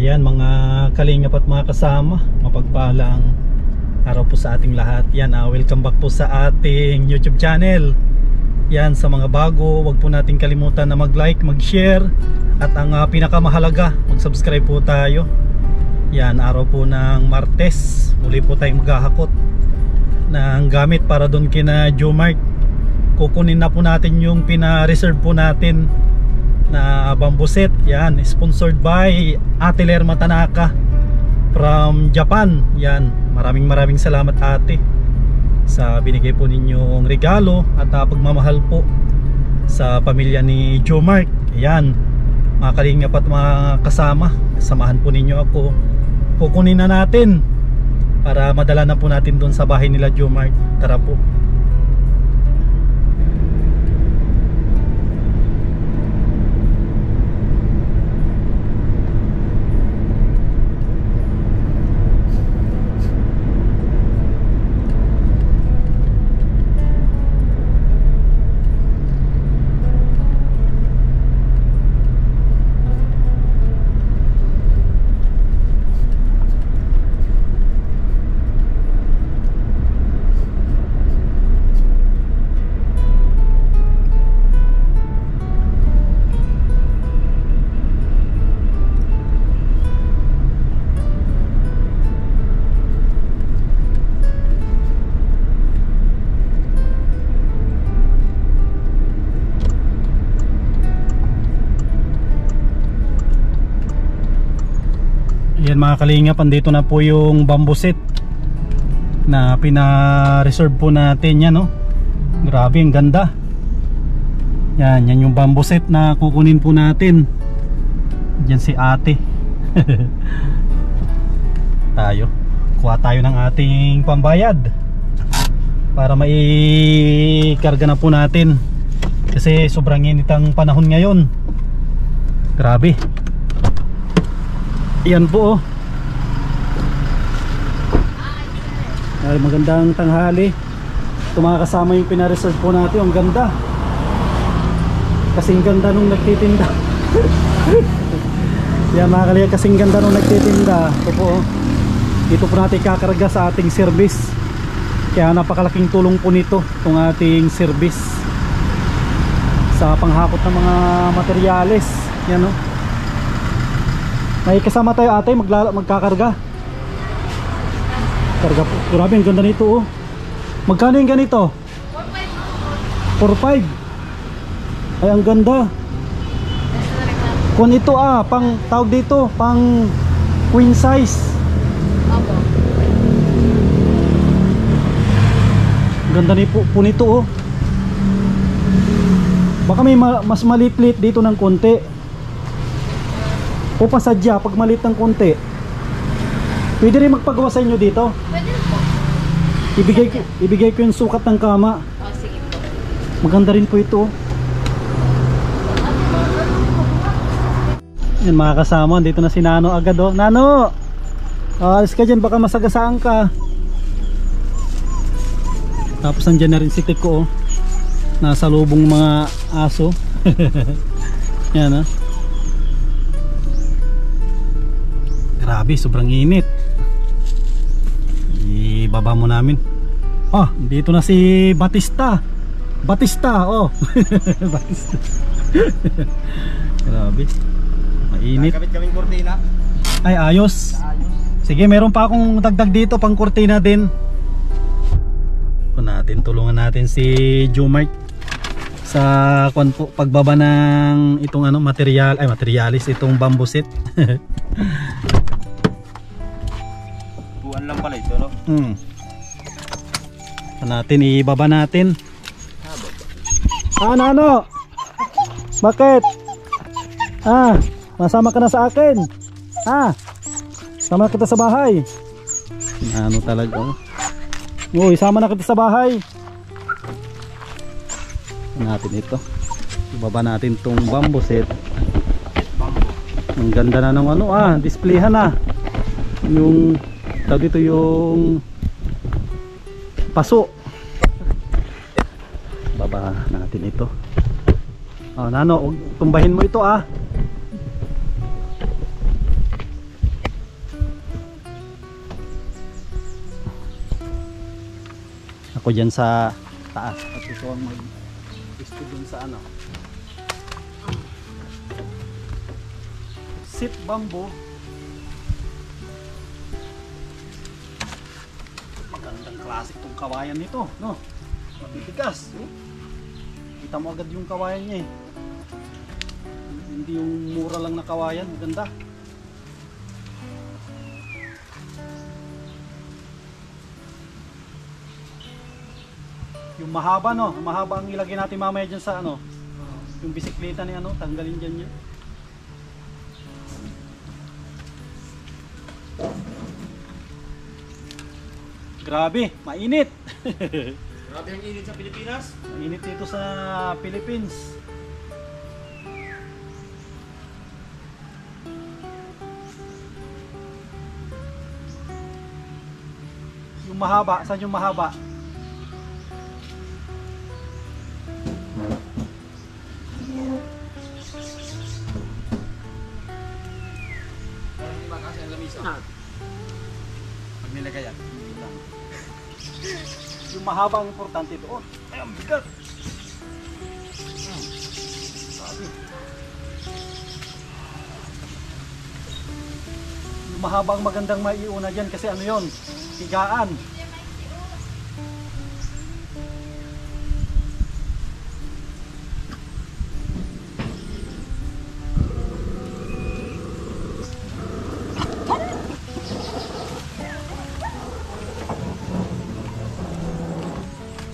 Ayan mga kalingap at mga kasama, mapagpalang araw po sa ating lahat. Yan, welcome back po sa ating YouTube channel. Yan, sa mga bago, wag po nating kalimutan na mag-like, mag-share, at ang pinakamahalaga, mag-subscribe po tayo. Yan, araw po ng Martes, muli po tayong maghahakot ng gamit para doon kina Jomart. Kukunin na po natin yung pina-reserve po natin na bamboo set. Yan, sponsored by Ate Lerma Tanaka from Japan. Yan, maraming salamat ate sa binigay po ninyong regalo at pagmamahal po sa pamilya ni Jomart. Yan, mga kalingap at mga kasama, samahan po ninyo ako. Kukunin na natin para madala na po natin doon sa bahay nila Jomart. Tara po. Yan mga kalingap, andito na po yung bamboo set na pina-reserve po natin. Yan, no? Grabe, ang ganda. Yan yung bamboo set na kukunin po natin. Diyan si ate. Kuha tayo ng ating pambayad para maikarga na po natin kasi sobrang init ang panahon ngayon. Grabe. Yan po, oh. Ay, magandang tanghali. Ito mga kasama yung pina-reserve po natin. Ang ganda. Kasing ganda nung nagtitinda. Yan mga kalingap, kasing ganda nung nagtitinda. Ito po, oh. Dito po natin kakarga sa ating service. Kaya napakalaking tulong po nito itong ating service sa panghakot ng mga materyales. Yan, oh. May kasama tayo ate, magkakarga. Karga po. Grabe, ang ganda nito, oh. Magkano yung ganito? 4.5. Ay, ang ganda. Kung ito pang tawag dito, pang queen size. Ganda ni po nito, oh. Baka may mas maliit-liit dito ng konti. O pasadya pag maliit ng konti. Pwede rin magpagawa sa inyo dito? Pwede po. Ibigay ko yung sukat ng kama. Oh, sige po. Maganda rin po ito. Yan mga kasama, dito na si Nano agad, oh. Nano! Alis ka dyan, baka masagasaan ka. Tapos nandyan na rin si Tiko, oh. Nasa lubong mga aso. Yan, oh. Grabe, sobrang init. Ibaba mo namin. Dito na si Batista. Oh. Batista. Grabe. Mainit. Nakakabit kaming kurtina. Ay, ayos. Sige, meron pa akong dagdag dito pang kurtina din. Tulungan natin si Jomart sa pagbaba ng itong materialis, itong bamboo set. Buwan lang pala ito, no? Natin ibaba natin. Nano? Bakit? Masama ka na sa akin. Sama kita sa bahay. Ano talaga, oh. Uy, sama na kita sa bahay. Natin ito. Ibaba natin tong bamboo set. Ang ganda na ng displayhan na. Yung dito yung paso. Baba natin ito. Nano, tumbahin mo ito. Ako dyan sa taas at ito ang mag-isto dun sa ano. Sit bamboo. Magandang klase itong kawayan nito, no? Matitigas. Kita mo agad yung kawayan niya eh. Hindi yung mura lang na kawayan, maganda. Yung mahaba, no? Mahaba ang ilagay natin mamaya dyan sa ano. Yung bisikleta ni ano, tanggalin dyan yun. Grabe, mainit. Grabe ang init sa Pilipinas. Mainit dito sa Philippines. Yung mahaba, saan yung mahaba? Hindi ba kasi ang lamisa? Pag nilagay yan. Yung mahaba ang importante doon. Ay, ang bigat. Sabi. Yung mahaba ang magandang maiuna dyan kasi ano yun? Higaan.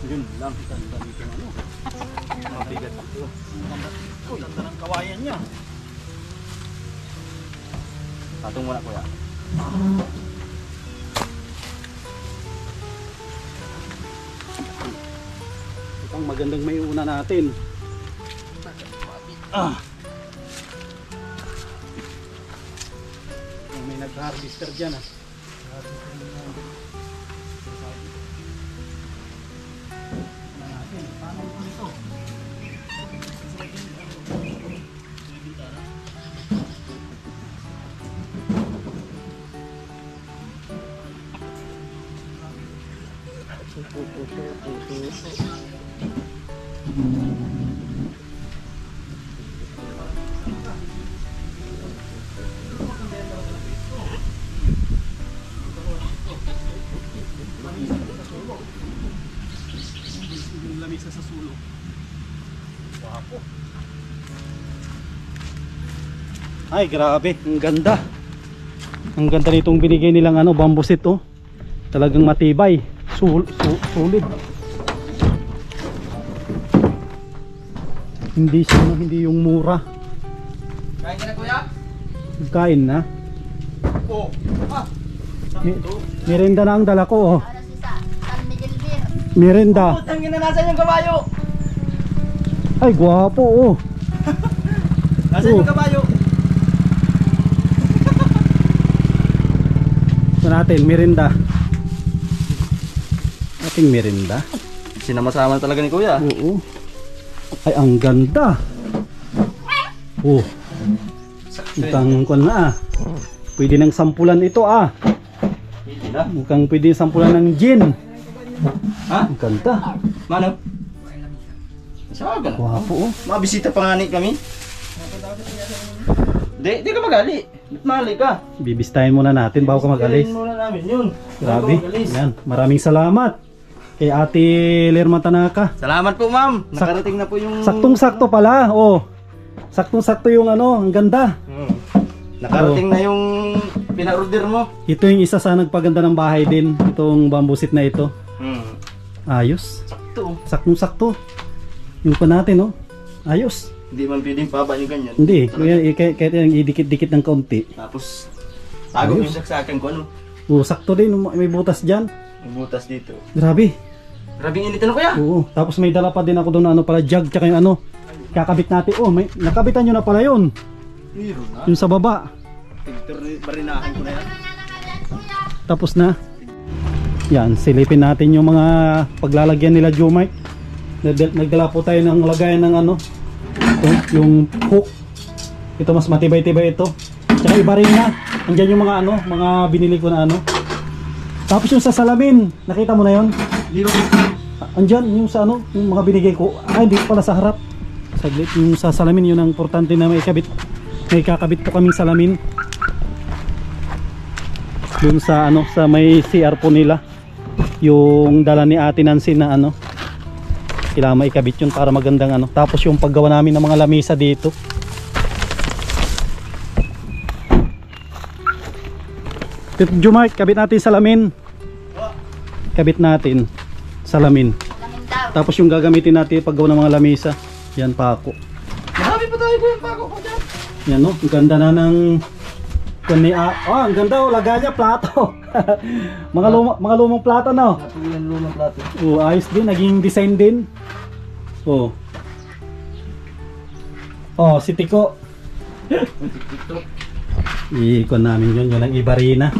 Yun lang, ganda dito ano. Mabigat ito. Ganda ng kawayan niya. Tatong muna kuya. Ito ang magandang maiuna natin. May nag-harvester dyan ah. Paano ito nito? Yung lamisa sa sulok. Wapo. Ay, grabe, ang ganda. Ang ganda nitong binigay nilang ano, bamboo set oh. Talagang matibay, solid. Hindi yung mura. Kain ka na kuya? Kain na. Oo. Merenda na ang dala ko oh. Para sa San Miguel Beer. Merenda. Tangin na nasan yung kabayo? Ay, gwapo oh. Nasan yung kabayo? Ito natin, merenda. Ating merenda. Sinama-sama talaga ni kuya. Oo. Ay, ang ganda. Oh. Mukhang kwan na ah. Pwede nang sampulan ito ah. Hindi na. Mukhang pwede sampulan ng gin. Ha? Ang ganda. Mano? Saga na. Gwapo oh. Mabisita pa nga ni kami. Di ka magali. Mali ka. Bibistahin muna natin bago ka mag-alis. Muna namin yun. Grabe. Yan. Maraming salamat kay Ate Lerma Tanaka. Salamat po ma'am. Nakarating na po yung... Saktong-sakto pala. Oh. Saktong-sakto yung ano, ang ganda. Nakarating na yung pina-order mo. Ito yung isa sa nagpaganda ng bahay din, itong bamboo seat na ito. Ayos. Sakto. Saktong-sakto. Yung pa natin, oh. Ayos. Hindi man pwedeng paba yung ganyan. Hindi, Talaga. kahit yung idikit-dikit ng kaunti. Tapos, tago Ayos. yung saksakan ko ano. Oh, sakto din, may butas dyan. Yung butas dito. Grabe. Grabing init ano kuya? Oo, tapos may dala pa din ako doon na ano pala, jug, tsaka yung ano, kakabit natin. Oh, may, nakabitan nyo na pala yun. Meron na. Yung sa baba. Tigtor barinahan ko na yan. Tapos na. Yan, silipin natin yung mga paglalagyan nila Jomike. Nagdala po tayo ng lagayan ng ano, ito, yung hook. Ito mas matibay-tibay ito. Tsaka iba rin na. Andiyan yung mga ano, mga binili ko na ano. Tapos yung sa salamin, nakita mo na yun? Hindi Andyan, yung sa ano, yung mga binigay ko. Ay, hindi pala sa harap. Saglit, yung sa salamin, yun ang importante na may kabit. May kakabit po kaming salamin. Dun sa ano, sa may CR po nila. Yung dala ni Ate Nancy na ano. Kailangan maikabit yun para magandang ano. Tapos yung paggawa namin ng mga lamisa dito. Tito Jumart, kabit natin salamin. Kabit natin salamin. Salamin daw. Tapos yung gagamitin natin paggawa ng mga lamisa. Yan pako. Marami pa tayo po yung pako ko dyan. Yan no, ang ganda na ng ang ganda oh, lagay niya plato. mga lumang plato no. Natuloy yung lumang plato. Oh, ayos din, naging design din. Oh. Oh, si Tiko. Iikon namin yun ang Ibarina.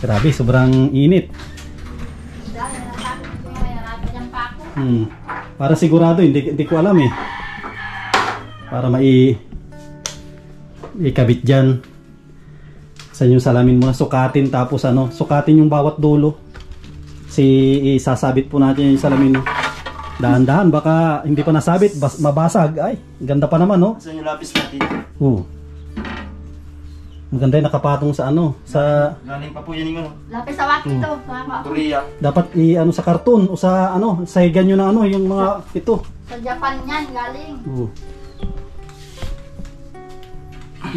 Grabe, sobrang init. Dahil natakot ko yung marami niyang pako. Para sigurado, hindi ko alam eh. Para ikabit dyan. Sa yung salamin muna, sukatin tapos ano, sukatin yung bawat dulo. Isasabit po natin yung salamin. Dahan-dahan, baka hindi pa nasabit, mabasag. Ay, ganda pa naman no. Saan yung lapis natin? Maganda yung nakapatong sa ano, sa Galing pa po yan yung ano. Lapis sa waki to. Korea. dapat ano sa karton o sa ano, sa higan nyo na ano, yung mga ito. Sa Japan yan, galing.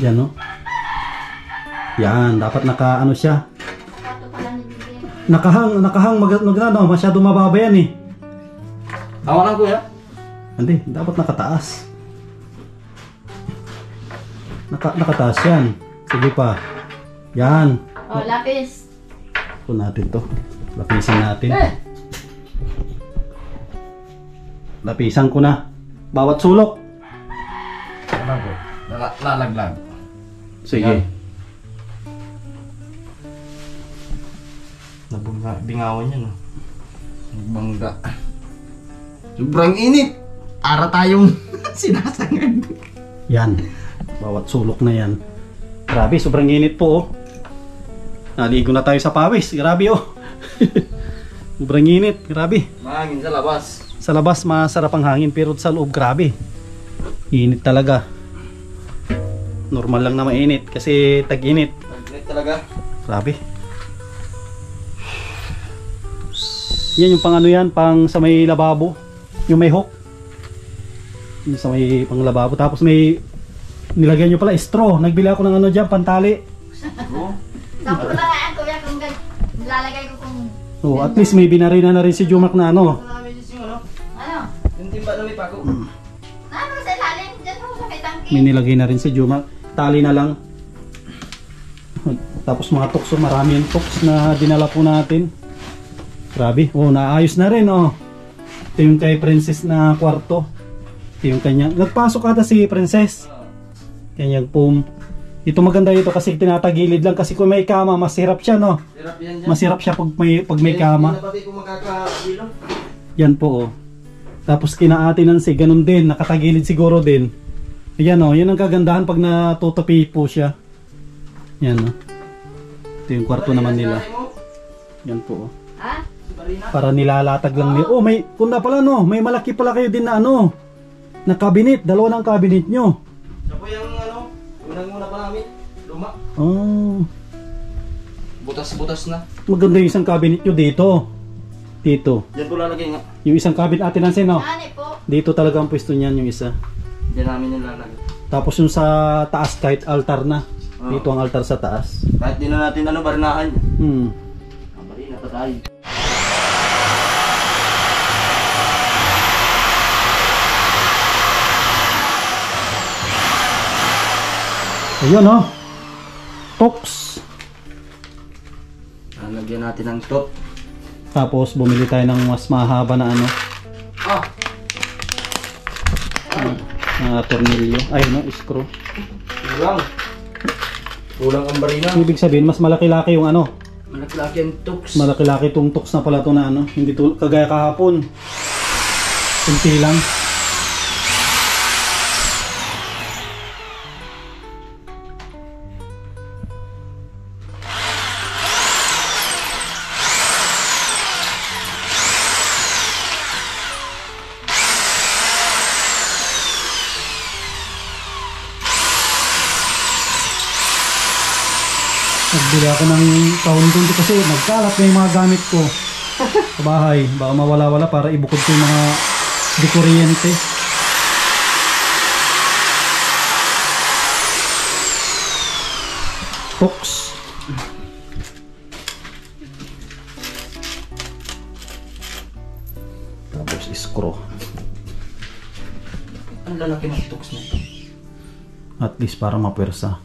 Yan no. Yan, dapat naka ano siya. Kato pala ni Bibin. Nakahang magano, masyado mababa yan eh. Hawa lang kuya. Hindi, dapat nakataas. Nakataas yan. Sige pa. Yan. Oh, lapis. Ito natin to. Lapisan natin. Lapisan ko na. Bawat sulok. Ano po? Lalaglag. Sige. Bingawan yan. Bangga. Sobrang init. Para tayong sinasangad. Yan. Bawat sulok na yan. Grabe, sobrang init po oh. Naligo na tayo sa pawis. Grabe oh. Sobrang init. Grabe. Mahangin sa labas. Sa labas masarap ang hangin pero sa loob grabe. Init talaga. Normal lang na mainit kasi tag-init. Tag-init talaga. Grabe. Yan yung pang ano yan, pang sa may lababo. Yung may hook. Yung sa may pang lababo. Tapos may nilagyan nyo pala straw. Nagbili ako ng ano dyan, pantali. Sampo lang nga ang kuya kung nilalagay ko kung... Oh, at least may binarina na rin si Jumac na ano. Ano? Yung timba na may pako. Ano sa ilalim? Diyan mo sa may tangki. May nilagay na rin si Jumac. Tali na lang. Tapos mga tukso, marami yung tuks na dinala po natin. Grabe. Oh, naayos na rin oh. Ito yung kay Princess na kwarto. Ito yung kanya. Nagpasok ata si Princess. Kanyang pum. Ito maganda ito kasi tinatagilid lang kasi kung may kama, masirap siya no. Hirap yan dyan. Masirap siya pag may kama. Hindi na pati kung makakabilo. Yan po oh. Tapos kinaatinan si ganun din, nakatagilid siguro din. Ayan oh, yan ang kagandahan pag natutupi po siya. Yan oh. Ito yung kwarto naman nila. Yan po oh. Ha? Para nilalatag lang nila. Oh, may kunda pala no, may malaki pala kayo din na ano. Na cabinet, dalawa ng cabinet nyo. Siya po yung ano, unang-una pa namin. Luma. Oh. Butas-butas na. Maganda yung isang cabinet nyo dito. Dito. Diyan po lalagay nga. Yung isang cabinet Ate Nancy no. Yan po. Dito talaga ang pwesto niyan yung isa. Diyan namin yung lalagay. Tapos yung sa taas kahit altar na. Oh. Dito ang altar sa taas. Kahit di na natin ano, barinahan. Barina pa tayo. Ayun oh. Tox. Lalagyan natin ng top. Tapos bumili tayo ng mas mahaba na ano. Na tornilyo. Ay no, screw. Kulang ang barina. Ibig sabihin mas malaki-laki yung ano. Malaki-laki ang toks. Malaki-laki itong tox na pala ito na ano. Hindi kagaya kahapon. Kunti lang. Nagbili ako ng kahon kundi kasi nagkalat na yung mga gamit ko sa bahay. Baka mawala-wala para ibukod ko yung mga dekuryente. Tox. Tapos screw. Ang lalaki ng tox na ito. At least para mapwersa.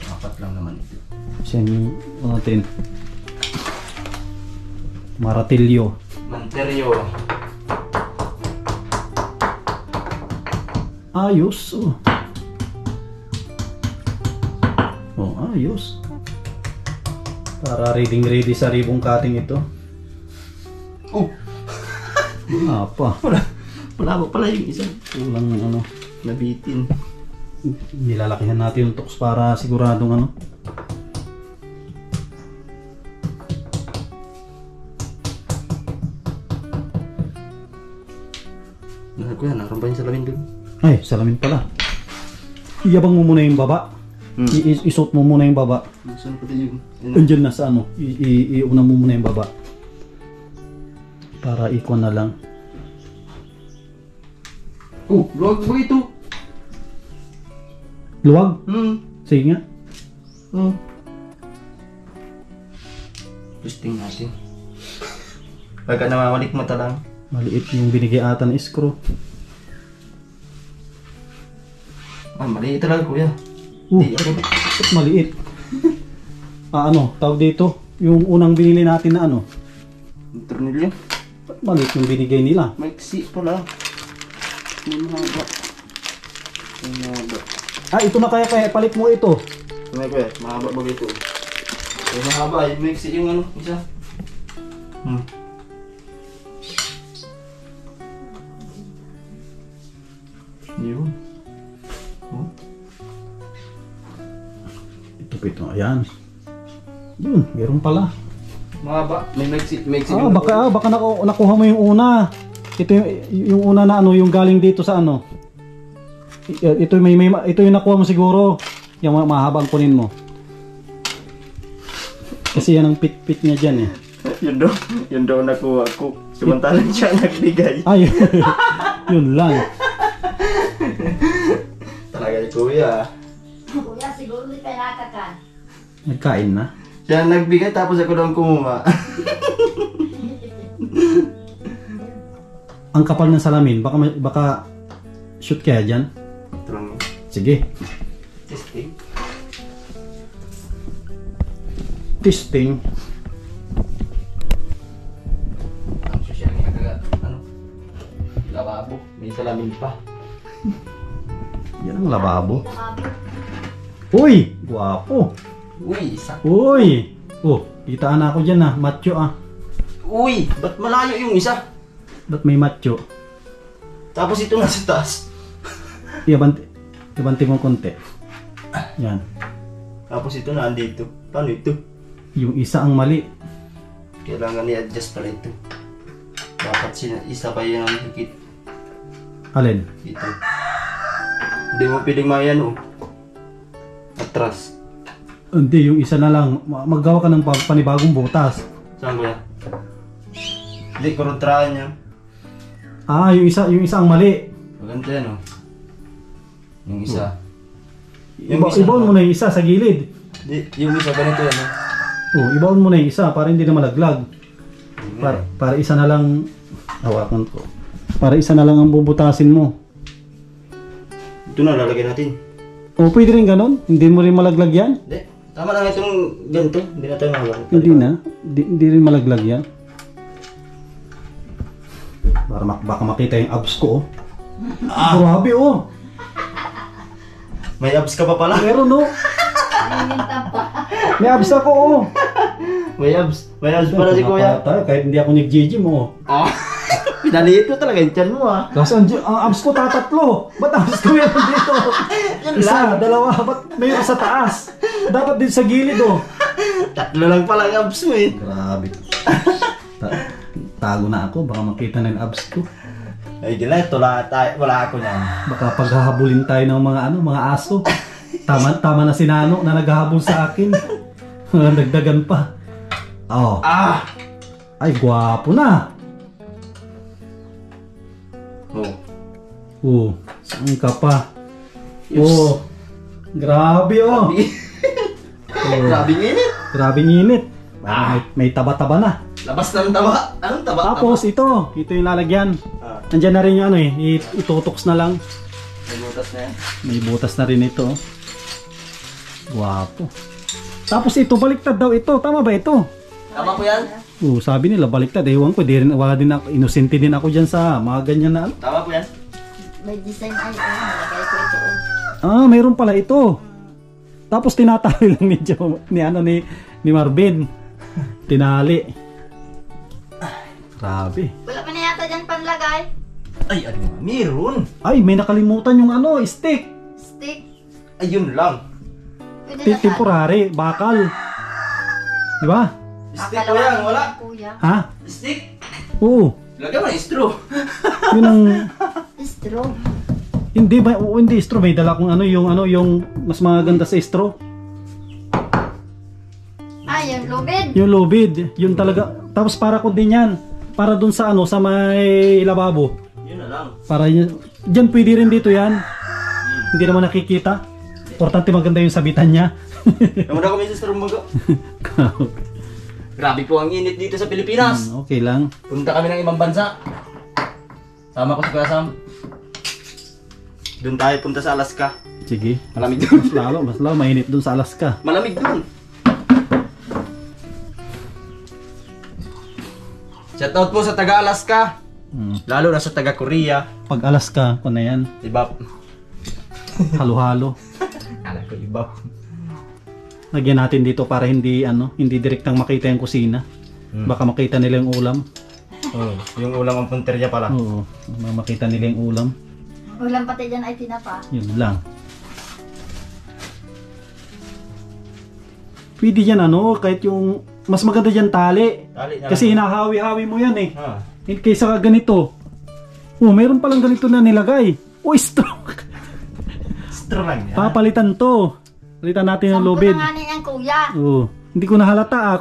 Apat lang naman ito. Siyang natin. Maratilyo. Manteryo. Ayos. Oh. Oh, ayos. Para ready sa ribbon cutting ito. Oh! Apa? Wala ba pala yung isa? Kulang ano. Nabitin. Nilalakihan natin yung tox para siguradong ano. Nahal ko yan, naroon pa yung salamin doon. Ay, salamin pala. Iyabang mo muna yung baba. Isuot mo muna yung baba. Saan pa din yun? Andiyan na sa ano. Iuna mo muna yung baba. Para ikon na lang. Oh, luwag ba ito? Luwag? Sige nga. Testing natin. Pagka namamalik mata lang. Maliit yung binigay ata ng screw. Ah, maliit talaga kuya. Di ako. Ba't maliit? Ano, tawag dito? Yung unang binili natin na ano? Tornilyo. Ba't maliit yung binigay nila? Maiksi pala. May mahaba. May mahaba. Ah, ito na kaya palit mo ito. May kuya, mahaba ba ito? May mahaba, maiksi yung ano, isa. Yun. Oh. Ito. Ayan. Yun, meron pala. Mahaba, may maiksi Ah, baka nakuha mo yung una. Ito yung una na ano, yung galing dito sa ano. Ito yung nakuha mo siguro. Yung mahabang kunin mo. Kasi yan ang pit niya diyan eh. Yun daw nakuha ko. Samantalang siya nagbigay. Ay, yun lang. Talaga ni kuya. Kuya, siguro hindi kayo nakakakan. Nagkain na. Siya nagbigay tapos ako daw kumuha. Ang kapal ng salamin, baka shoot kaya dyan. Ito lang yun. Sige. Testing. Testing. Ang social niya kagad. Ano? Lababo. May salamin pa. Yan ang lababo. Uy! Guwapo. Uy, isa. Uy! Oh, kitaan na ako dyan ah. Macho ah. Uy, ba't malayo yung isa? Ba't may macho? Tapos ito nasa taas. Ibanti mo konti. Yan. Tapos ito nandito. Paano ito? Yung isa ang mali. Kailangan i-adjust pala ito. Dapat isa pa yun ang higit. Alin? Ito. Hindi mo piling mayan oh. Atras. Hindi, yung isa na lang. Maggawa ka ng panibagong butas. Saan ko yan? Hindi, kuruntrahan niya. Ah, yung isa ang mali. Maganda yan oh. Yung isa. Ibaon mo na yung isa sa gilid. Hindi, yung isa ganito yan oh. Oh, ibaon mo na yung isa para hindi na malaglag. Para isa na lang hawakan ko. Para isa na lang ang bubutasin mo. Ito na lalagyan natin. O pwede rin ganon? Hindi mo rin malaglag yan? Hindi. Tama lang itong ganito. Hindi na tayo mahalang. Hindi na. Hindi rin malaglag yan. Para baka makita yung abs ko oh. Grabe oh. May abs ka pa pala. Meron oh. Nilintan pa. May abs ako oh. May abs. May abs pala si kuya. Kahit hindi ako nag-gym oh. Oh. Pinaliit ko talaga yung tiyan mo ah. Kasi ang abs ko tatatlo. Ba't abs ko meron dito? Isa, dalawa. Ba't mayroon sa taas? Dapat din sa gilid oh. Tatlo lang pala ang abs mo eh. Grabe. Tago na ako. Baka makita na yung abs ko. Ay, gila. Wala ako niyan. Baka paghahabulin tayo ng mga mga aso. Tama na si Nano na naghahabol sa akin. Nagdagan pa. Oh. Ay, gwapo na. Oh, saan ka pa? Oh, grabe oh. Grabing init. Grabing init. May taba-taba na. Labas na ng taba. Anong taba? Tapos ito yung lalagyan. Nandiyan na rin yung ano eh, itutoks na lang. May butas na yan. May butas na rin ito. Gwapo. Tapos ito, baliktad daw ito. Tama ba ito? Tama po yan? Sabi nila baliktad. Ewan ko, wala din ako, inosente din ako dyan sa mga ganyan na ano. Tama po yan? May design ay, nalagay ko ito. Mayroon pala ito. Tapos tinatali lang ni Marvin. Tinali. Grabe. Wala pa na yata dyan panlagay. Ay, ano nga? Meron. Ay, may nakalimutan yung ano, stick. Stick. Ayun lang. Pwede na Temporary, bakal. Di ba? Stick ko yan, wala. Kuya. Ha? Stick? Oo. Lagyan mo ng straw. Yun ang... Straw. Hindi ba? Oo, hindi straw. May dala kong yung mas maganda sa straw. Yung lubid. Yung lubid. Yun talaga. Tapos para ko din yan. Para dun sa sa may lababo. Yun na lang. Para yun. Diyan pwede rin dito yan. Hindi naman nakikita. Importante maganda yung sabitan niya. Naman ako may straw mo. Grabe po ang init dito sa Pilipinas. Okay lang. Punta kami ng ibang bansa. Sama ko si Kuya Sam. Doon tayo punta sa Alaska. Sige. Malamig doon. Mas lalo mainit dun sa Alaska. Malamig doon. Shoutout po sa taga-Alaska. Lalo na sa taga-Korea. Pag Alaska, kung na yan. Ibap. Halo-halo. Kala ko ibap. Lagyan natin dito para hindi direktang makita yung kusina. Baka makita nila yung ulam. Yung ulam ang punterya pala. Oo, makita nila yung ulam. Ulam pati dyan ay tinapa. Yun lang. Pwede dyan kahit yung mas maganda dyan tali. Kasi hinahawi-hawi mo yan eh. Kaysa ganito. Meron palang ganito na nilagay. Straw. Straw lang yan. Papalitan to. Palitan natin yung lubid. Sampo na nga niyan, kuya. Hindi ko nahalata.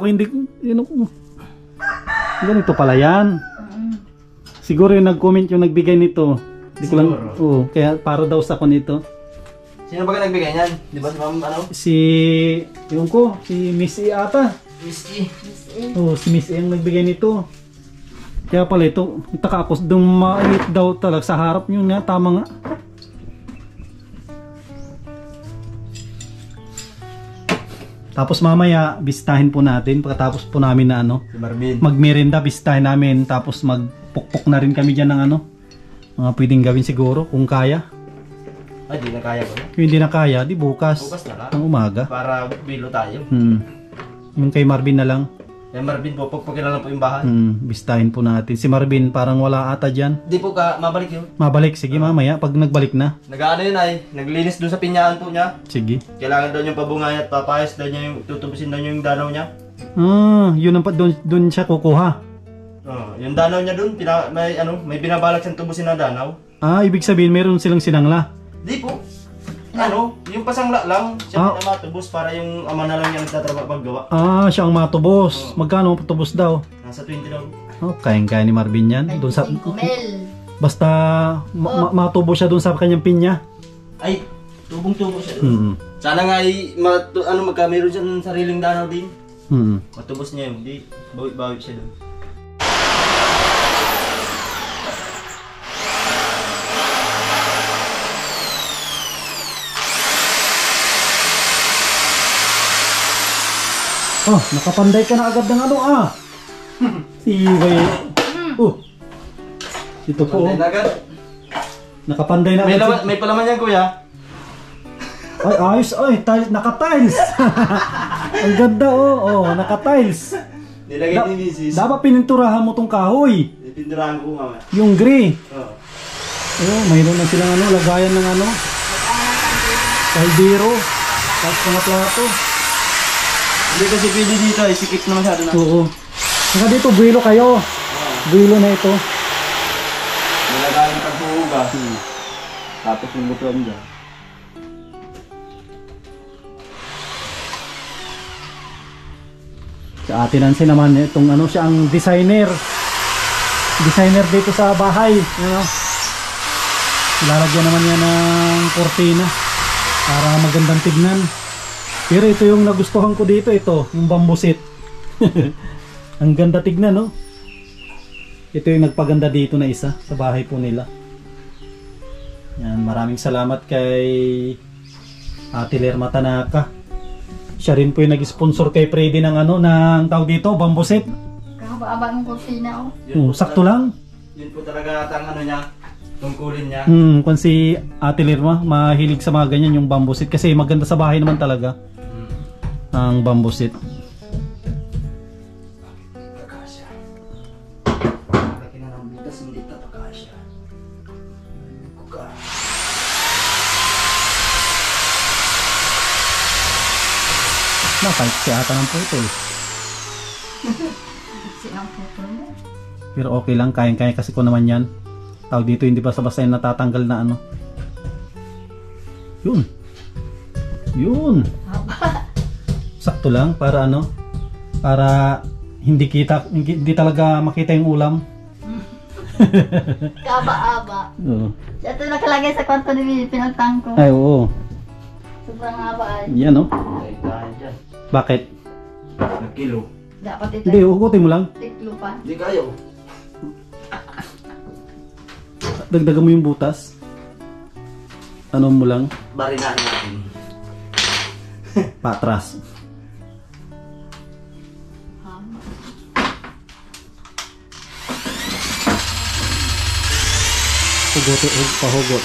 Ganito pala yan. Siguro yung nag-comment yung nagbigay nito. Hindi ko lang. Kaya para daw sa ko nito. Sino ba ka nagbigay niyan? Di ba si Ma'am si Miss E ata. Miss E. Si Miss E ang nagbigay nito. Kaya pala ito, taka ako doon mainit daw talaga sa harap nyo nga, tama nga. Tapos mamaya, bisitahin po natin, pagkatapos po namin na si Marvin. magmerienda, bisitahin namin, tapos magpukpok na rin kami dyan ng mga pwedeng gawin siguro, kung kaya. Ay, di na kaya ko. Kung hindi na kaya, di bukas. Bukas na lang. Ng umaga. Para bilo tayo. Yung kay Marvin na lang. Kay Marvin po, pagpagkilan lang po yung bahay. Bisitahin po natin. Si Marvin, parang wala ata dyan. Di po ka, mabalik yun. Mabalik, sige mamaya, pag nagbalik na. Nag-ano yun ay, naglinis dun sa pinyaan po niya. Sige. Kailangan daw niyang pabungay at papayas daw niya yung, tutubusin daw niya yung danaw niya. Yun ang doon siya kukuha. Yung danaw niya dun, may binabalak siyang tubusin na danaw. Ibig sabihin meron silang sinangla. Di po. Yung pasangla lang, siya pinamatubos para yung ama na lang niya nagtatrabaho paggawa. Siya ang matubos. Magkano matubos daw? Nasa 20 daw. Kayang-kaya ni Marvin yan. Doon sa, basta matubos siya doon sa kanyang pinya. Ay, tubong-tubo siya doon. Sana nga meron siya ng sariling danaw din. Matubos niya yun. Di, bawit siya doon. Nakapanday ka na agad ng Iway. Ito po. Nakapanday na agad. May palaman yan, kuya. Ay, ayos. Naka-tiles. Ang ganda, naka-tiles. Nilagay ni Mrs. Dapat pininturahan mo tong kahoy. Pininturahan ko nga. Yung gray. Mayroon na silang lagayan ng kaldero. Tapos mga plato. Hindi kasi pwede dito, sikip na masyado na. Saka dito, buwilo kayo. Buwilo na ito. Nilagayan paghuhugas. Tapos yung lutuan dyan. Si Ate Nancy naman, itong ano, siya ang designer. Designer dito sa bahay. You know? Ilalagyan naman yan ng kortina para magandang tignan. Pero ito yung nagustuhan ko dito, ito, yung bambusit. Ang ganda tignan, no? Ito yung nagpaganda dito na isa sa bahay po nila. Yan, maraming salamat kay Ate Lerma Tanaka. Siya rin po yung nag-sponsor kay Freddy ng ano, ng tawag dito, bambusit. Kahaba-haba ng kusina, oh. Sakto lang. Yun po talaga ang ano niya, tungkulin niya. Kung si Ate Lerma, mahilig sa mga ganyan yung bambusit kasi maganda sa bahay naman talaga. Ang bambusit. Kakasya. Laki na ng butas, hindi ito kakasya. Kuka. Nakahit si ata ng putol. Sinang putol mo. Pero okay lang, kayang-kaya kasi ko naman yan. Tawag dito, hindi basta-basta yung natatanggal na ano. Yun. Yun. Sakto lang para ano, para hindi talaga makita yung ulam. Kaba-aba. Oo. Ito nakalagay sa kwarto ni pinagtang ko. Ay, oo. Sobrang haba ay. Yan, no? Ay, tahan dyan. Bakit? Nagkilo. Dapat ito. Hindi, hugutin mo lang. Tiklo pa. Hindi kayo. Dagdagan mo yung butas. Ano mo lang? Barinahin natin. Patras. Pahugot.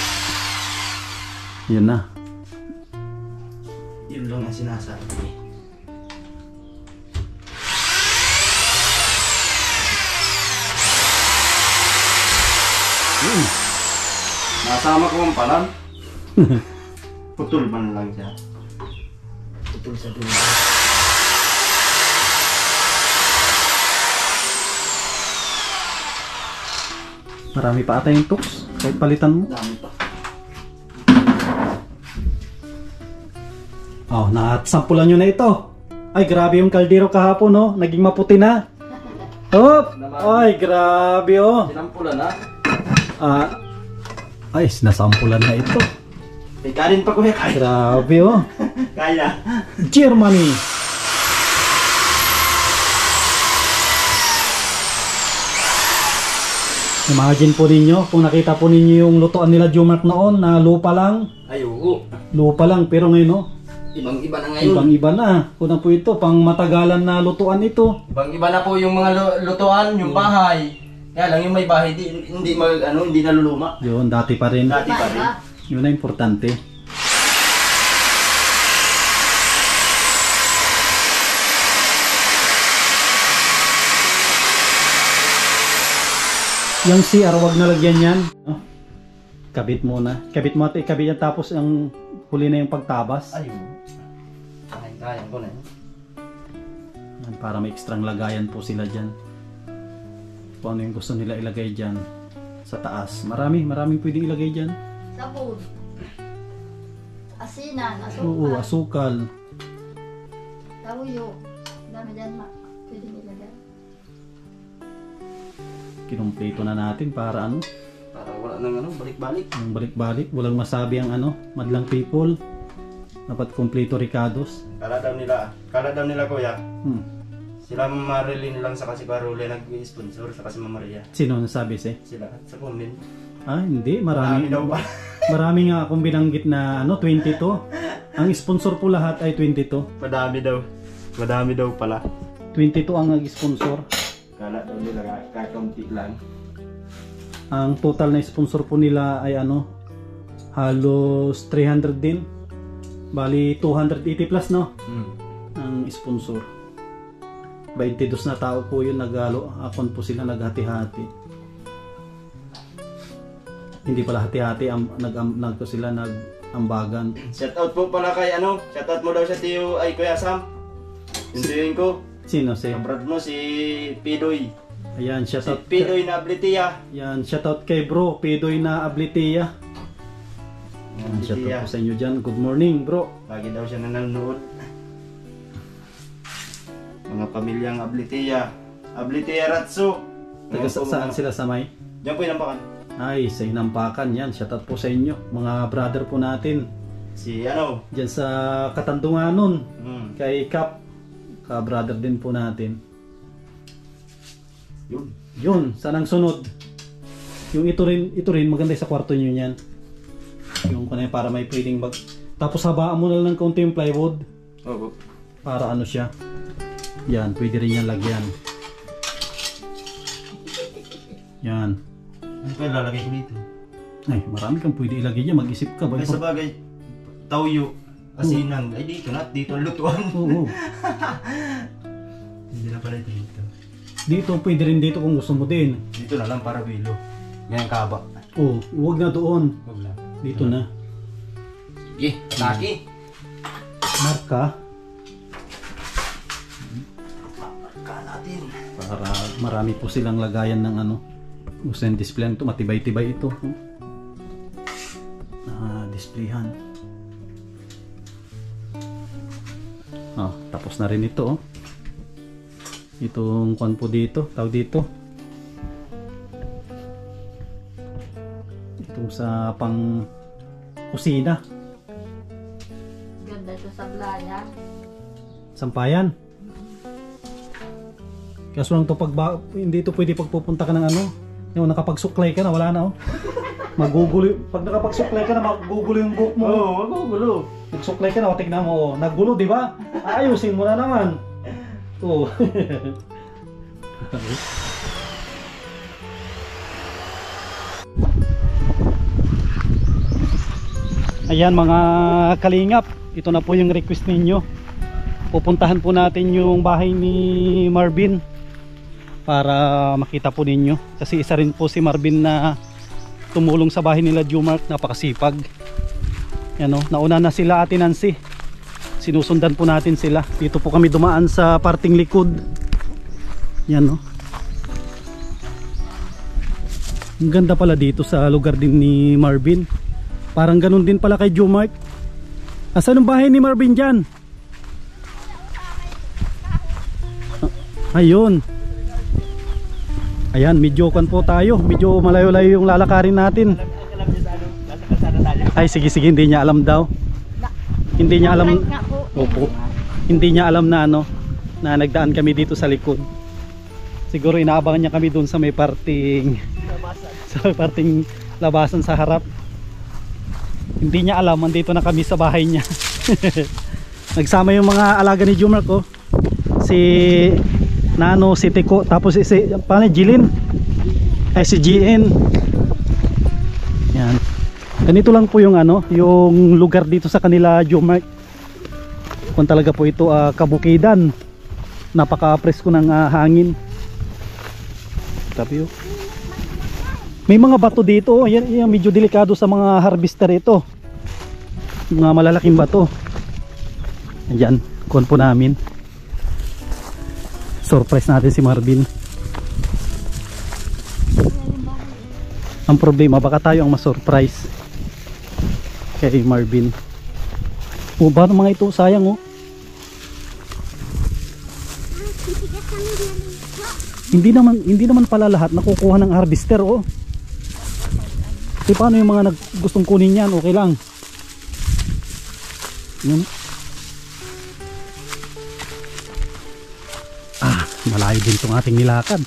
Yun na. Yun lang ang sinasabi. Yun. Nasama ko ang palan. Putol man lang siya. Putol sa dulo. Marami pa ata yung tools. Kahit palitan mo. Dami pa. Oh, nasampulan nyo na ito. Ay, grabe yung kaldero kahapon, no? Naging maputi na. Oh! Ay, grabe, oh. Sinampulan na. Ay, nasampulan na ito. May kanin pa kuya, kaya. Grabe, oh. Kaya. Germany. Imagine po ninyo, kung nakita po ninyo yung lutuan nila Jumark noon na lupa lang. Ay, oo. Lupa lang, pero ngayon, oh. Ibang-iba na ngayon. Ibang-iba na. Kuna po ito, pang matagalan na lutuan ito. Ibang-iba na po yung mga lutuan, yung bahay. Kaya lang yung may bahay, hindi naluluma. Yun, dati pa rin. Dati pa rin. Yun na importante. Yung CR, wag na lagyan yan. Oh, kabit muna. Kabit mo ito, ikabit yan tapos ang huli na yung pagtabas. Ayun. Kaya ko na yun. Yan, para may ekstrang lagayan po sila dyan. Kung ano yung gusto nila ilagay dyan sa taas. Maraming pwedeng ilagay dyan. Sabon. Asinan, asukal. Oo, asukal. Tawyo. Dami dyan pwede nilagay. Kinumpleto na natin para ano. Para wala nang balik-balik. Yung balik-balik, walang masabi ang madlang people. Dapat kompleto Ricardos. Kala daw nila kuya. Sila Marilyn lang sa kasi Barole nag-sponsor sa kasi Maria. Sino nasabi Sila sa comment. Hindi, Marami daw ba? Marami nga akong binanggit na 22. Ang sponsor po lahat ay 22. Madami daw pala. 22 ang nag-sponsor. Kala daw nila kakaunti lang. Ang total na sponsor po nila ay halos 300 din. Bali 280 plus, no? Ang sponsor. 22 na tao po yun, akon po sila naghati-hati. Hindi pala hati-hati, nag-ambagan. Shout out po pala kay shout out mo daw sa tiyo ay Kuya Sam. Hintuin ko. Sino si? Kabrad mo si Pidoy. Ayan, shout out. Si Pidoy na Ablitia. Yan, shout out kay bro, Pidoy na Ablitia. Shout out po sa inyo dyan. Good morning, bro. Lagi daw siya nanonood. Mga pamilyang Ablitea Ratso. Taga saan sila sa may? Diyan po inampakan. Ay, sa Inampakan yan. Shoutout po sa inyo. Mga brother po natin. Si ano? Diyan sa Katandunganon. Hmm. Kay Kap. Ka-brother din po natin. Yun. Yun, saan ang sunod? Yung ito rin maganda sa kwarto nyo yan. Yung kunay para may pwedeng tapos habaan mo na lang ng konti yung plywood. Oo. Para ano siya. Yan, pwede rin yan lagyan. Yan. Ano pa lalagay ko dito? Ay, marami kang pwede ilagay dyan. Mag-isip ka. Ay, sa bagay, tawyo, asinan. Ay, dito na. Dito ang lutuan. Oo. Hindi na pala ito dito. Dito, pwede rin dito kung gusto mo din. Dito na lang para bilo. Ngayon kaba. Oo, huwag na doon. Huwag lang. Dito na. Sige, laki. Marka. Marka natin. Para marami po silang lagayan ng ano. Gusto yung display ito. Matibay-tibay ito. Displayhan. Tapos na rin ito. Itong kwan po dito, tawag dito. Itong sa pang kusina. Ganda ito sa Blaya. Sampayan. Kaso lang to hindi ito pwede pagpupunta ka ng ano. Yung nakapagsuklay ka na, wala na oh. Magugulo. Pag nakapagsuklay ka na, magugulo yung buhok mo. Oo, magugulo. Nagsuklay ka na, tignan mo. Naggulo, di ba? Ayusin mo na naman. Oo. Ayan mga kalingap, ito na po yung request ninyo. Pupuntahan po natin yung bahay ni Marvin para makita po ninyo. Kasi isa rin po si Marvin na tumulong sa bahay nila Jumark, napakasipag. Yan o, nauna na sila Ate Nancy. Sinusundan po natin sila. Dito po kami dumaan sa parting likod. Yan o. Ang ganda pala dito sa lugar din ni Marvin. Parang ganun din pala kay Jumark. Asan ang bahay ni Marvin dyan? Ayun. Ayan, medyo kan po tayo. Medyo malayo-layo yung lalakarin natin. Ay sige, hindi niya alam daw. Hindi niya alam. Opo. Hindi niya alam na ano, na nagdaan kami dito sa likod. Siguro inaabangan niya kami doon sa may parting labasan sa harap. Hindi niya alam, andito na kami sa bahay niya. Nagsama yung mga alaga ni Jumark oh. Si Nano, si Tiko, tapos si paano, Jilin? Ay si GN. Yan. Ganito lang po yung ano, yung lugar dito sa kanila Jumark. Kung talaga po ito kabukidan. Napaka-presko ng hangin. Sabi oh. May mga bato dito, yan medyo delikado sa mga harvester ito. Mga malalaking bato. Ayan, kuhan po namin. Surprise natin si Marvin. Ang problema, baka tayo ang ma-surprise kay Marvin. O ba mga ito, sayang oh. Hindi naman pala lahat nakukuha ng harvester oh. E paano yung mga gustong kunin yan? Okay lang. Yun. Malayo din itong ating nilakad.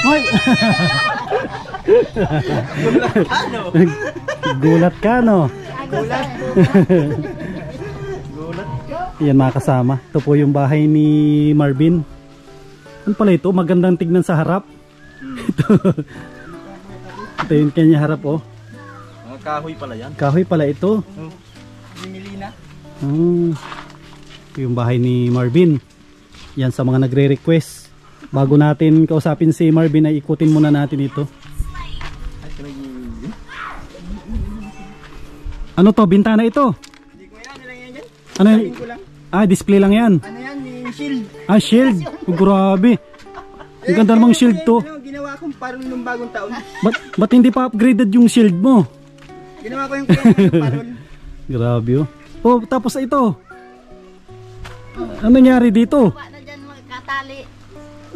Hoy! Ano? Gulat ka, no? Gulat. Gulat. Yan mga kasama. Ito po yung bahay ni Marvin. Ano pala ito? Magandang tignan sa harap. Ito yung kanya harap, oh. Mga kahoy pala yan. Kahoy pala ito. Binilina. Ito yung bahay ni Marvin. Yan sa mga nagre-request. Bago natin kausapin si Marvin ay ikutin muna natin ito. Ano to? Bintana ito? Hindi ko yan. Nilang yan dyan. Ano yan? Display lang yan. Ano yan? Yung shield. Shield. Oh, grabe. Ang ganda namang shield to. Ginawa kong parang nung bagong taon. Ba't hindi pa upgraded yung shield mo? Ginawa ko yung kaya parol. Grabe, oh. Oh, tapos ito. Ano nangyari dito? Gawa na dyan magkatali.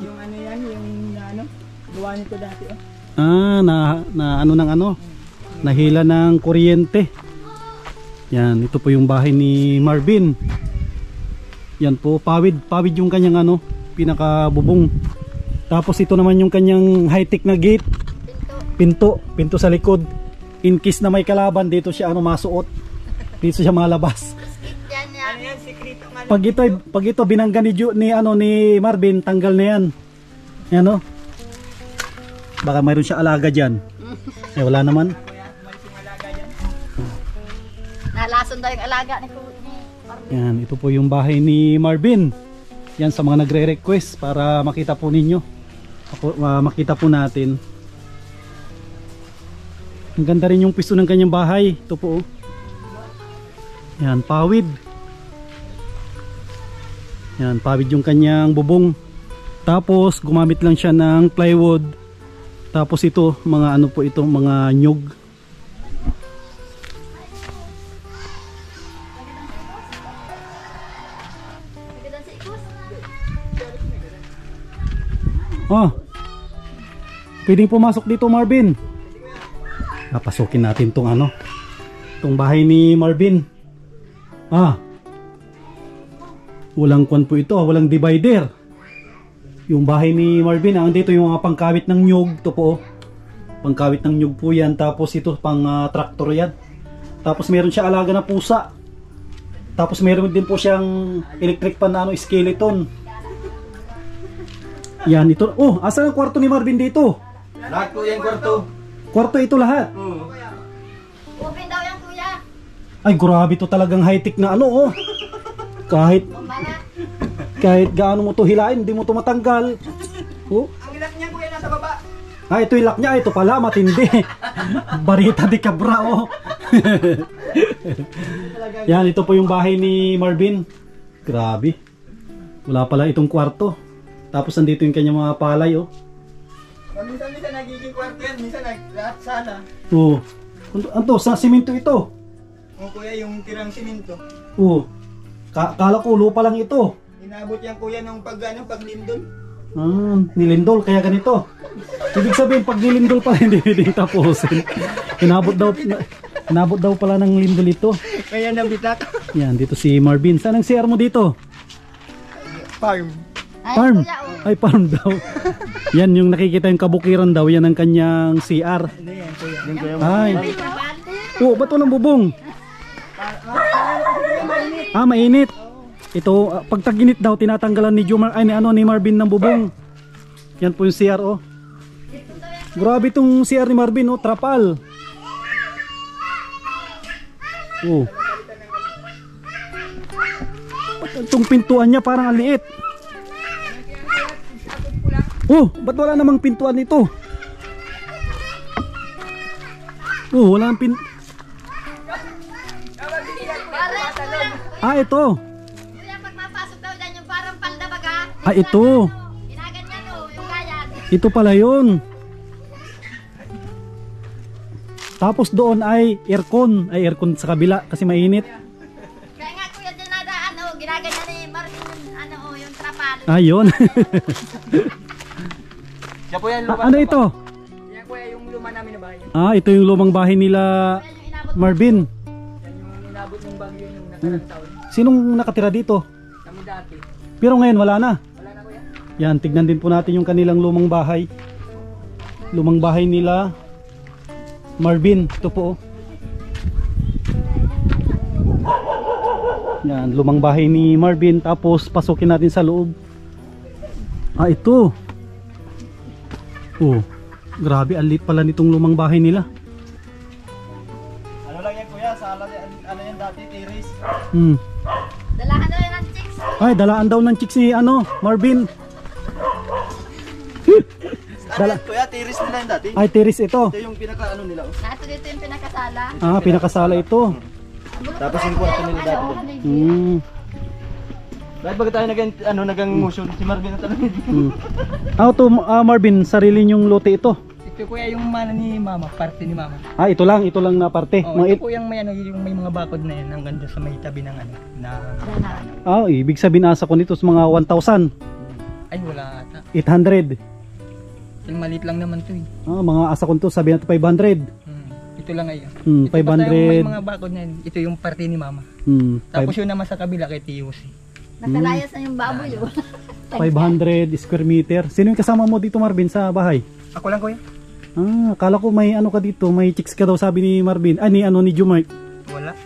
Yung ano yan, yung ano, gawa nito dati oh. Na ano ng ano? Nahila ng kuryente. Yan, ito po yung bahay ni Marvin. Yan po, pawid yung kanyang ano, pinakabubong. Tapos ito naman yung kanyang high-tech na gate. Pinto sa likod. In case na may kalaban dito siya ano masuot. Dito siya malabas. Yan yan. Ano yan, sekreto nga. Pag ito binangga ni Marvin, tanggal na yan. Yan oh. Baka mayroon siya alaga diyan. Wala naman. Nalason daw yung alaga ni Marvin. Yan, ito po yung bahay ni Marvin. Yan sa mga nagre-request para makita po ninyo. Makita po natin. Ang ganda rin yung piso ng kanyang bahay. Ito po. Oh. Yan, pawid. Yan, pawid yung kanyang bubong. Tapos gumamit lang siya ng plywood. Tapos ito, mga ano po ito, mga nyug. Oh. Pwedeng pumasok dito, Marvin. Pasukin natin tong ano. Tong bahay ni Marvin. Walang kwan po ito, walang divider. Yung bahay ni Marvin, dito yung mga pangkawit ng nyug. Ito po. Pangkawit ng nyug po yan. Tapos ito pang traktor yan. Tapos meron siya alaga na pusa. Tapos meron din po siyang electric pan na skeleton. Yan ito. Oh, asan ang kwarto ni Marvin dito? Lahat po yung kwarto. Kwarto ito lahat. Open daw yung kuya. Ay, grabe to talagang high-tech na ano oh. Kahit gaano mo to hilain, hindi mo to matanggal. Oh. Ang lock niya kuya nasa baba. Ito yung lock niya. Ito pala, matindi. Barita de Cabra oh. Yan, ito po yung bahay ni Marvin. Grabe. Wala pala itong kwarto. Tapos nandito yung kanyang mga palay oh. Minsan nagiging kwarto yan, minsan lahat sala. Oh. Ano sa simento ito? O kuya, yung tirang simento. Oh. Kala ko lupa lang ito. Inabot yan kuya nung paglindol. Nilindol kaya ganito. Ibig sabihin pag nilindol pala hindi tapusin. Inabot daw pala ng lindol ito. Kaya nabitak. Yan, dito si Marvin. Saan ang CR mo dito? Farm. Farm. Ay, farm daw. Yan yung nakikita yung kabukiran daw. Yan ang kanyang CR. Ay. Oh, ba't walang bubong? Mainit. Ito, pag tag-init daw, tinatanggalan ni ni Marvin ng bubong. Yan po yung CR, oh. Grabe itong CR ni Marvin, oh. Trapal. Oh. Itong pintuan niya parang ang liit. Oh, ba't wala namang pintuan nito? Oh, wala nang ito. Kuya, pag mapasok daw dyan yung parang palda baga. Ito. Ginaganyan yung kayan. Ito pala yun. Tapos doon ay aircon. Ay aircon sa kabila kasi mainit. Kaya nga kuya, dyan nadaan ginaganyan ni Marvin yung trapal. Ayun. Yan po yan luma. Ano ito? Yan kuya yung luma namin na bahay. Ito yung lumang bahay nila Marvin. Yan yung inabot ng bagyo yung nakarang taon. Sinong nakatira dito? Kami dati. Pero ngayon wala na. Wala na kuya. Yan, tignan din po natin yung kanilang lumang bahay. lumang bahay nila Marvin. Ito po. Yan, lumang bahay ni Marvin. Tapos pasukin natin sa loob. Ah, ito. Oh, grabe, ang liit pala nitong lumang bahay nila. Ano lang yan kuya, sala ano yan dati, tiris. Dalahan na yan ang chicks. Ay, dalaan daw ng chick si ano, Marvin. Ano yan kuya, tiris nila yan dati. Ay, tiris ito. Ito yung pinaka ano nila. Nato dito yung pinakasala. Ah, pinakasala ito. Tapos yung kwarto nila dati. Bakit baga tayo nagang motion si Marvin na tanongin? To Marvin, sarili niyong lote ito. Ito kuya yung mana ni mama, parte ni mama. Ah, ito lang na parte. Oh, ito po yung may yung may mga bakod na yan hanggang doon sa may tabi ng ano na Ibig sabihin asa ko nito sa mga 1,000. ay wala ata. 800. Yung maliit lang naman to eh. Mga asa ko nito sabihin natin 500. Ito lang ngayon. Ito 500. basta yung may mga bakod na yan. Ito yung parte ni mama. Tapos yun naman sa kabila kay Tiyos. Nakalayas na yung baboy yun. 500 square meter. Sino yung kasama mo dito Marvin sa bahay? Ako lang kuya. Akala ko may ano ka dito, may chicks ka daw sabi ni Marvin. Ni Jumart.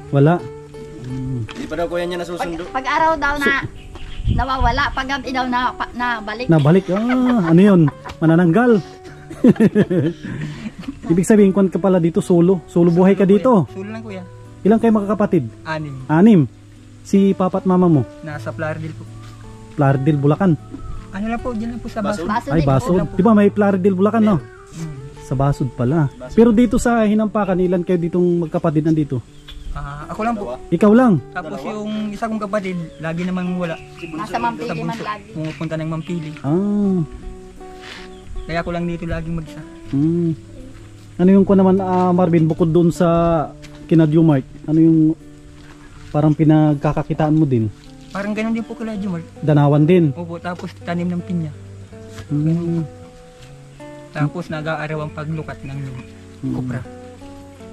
Wala. Hindi pa daw kuya niya nasusundo. Pag araw daw na nawawala, pag gabi daw na balik. Nabalik. Ano yun? Manananggal. Ibig sabihin, kung ka pala dito, solo buhay ka dito. Solo lang kuya. Ilang kayo magkakapatid? 6. 6. Si papa at mama mo? Nasa Plaridel po. Plaridel, Bulacan. Ano lang po, dyan lang po sa Basod. Ay, Basod. Di ba may Plaridel, Bulacan, no? Sa Basod pala. Pero dito sa Hinampakan, ilan kayo ditong magkapatid nandito? Ako lang po. Ikaw lang? Tapos yung isa kong kapatid, lagi namang wala. Nasa Mampili man lagi. Pumupunta ng Mampili. Kaya ako lang dito laging mag-isa. Ano yung ko naman, Marvin, bukod doon sa kina Jumart, ano yung parang pinagkakakitaan mo din? Parang ganun din po kila Jumart. Danawan din? Opo, tapos tanim ng pinya. Tapos nag-aaraw ang paglukat ng kopra.